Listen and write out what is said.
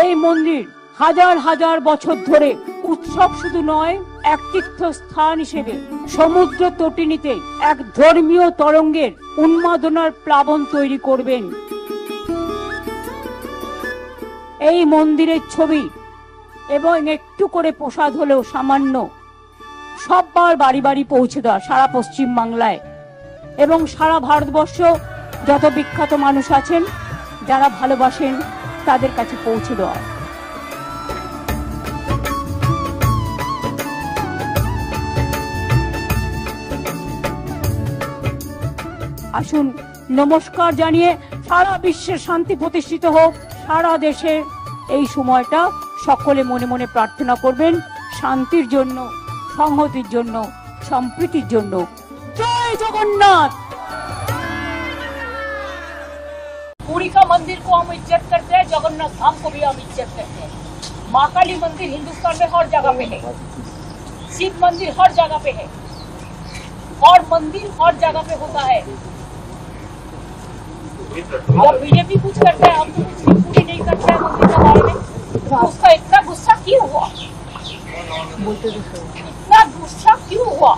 এই মন্দির হাজার হাজার বছর ধরে উৎসব শুধু নয়, এক তীর্থস্থান হিসেবে সমুদ্র তটিনীতে এক ধর্মীয় তরঙ্গের উন্মাদনার প্লাবন তৈরি করবেন। এই মন্দিরের ছবি এবং একটু করে প্রসাদ হলেও সামান্য সববার বাড়ি বাড়ি পৌঁছে দেওয়া সারা পশ্চিম বাংলায় এবং সারা ভারতবর্ষ যত বিখ্যাত মানুষ আছেন যারা ভালোবাসেন তাদের কাছে পৌঁছে দেওয়া। আসুন নমস্কার জানিয়ে সারা বিশ্বের শান্তি প্রতিষ্ঠিত হোক। সারা দেশের এই সময়টা সকলে মনে মনে প্রার্থনা করবেন শান্তির জন্য, সংহতির জন্য, সম্প্রীতির জন্য। জয় জগন্নাথ। पुरी का मंदिर को हम इज्जत करते हैं, जगन्नाथ धाम को भी हम इज्जत करते हैं। माँ काली मंदिर हिंदुस्तान में हर जगह पे है, शिव मंदिर हर जगह पे है और मंदिर हर जगह पे होता है। जब बीजेपी कुछ करता है हम तो कुछ भी पूरी नहीं करते हैं मंदिर के बारे में। उसका इतना गुस्सा क्यों हुआ? इतना गुस्सा क्यों हुआ?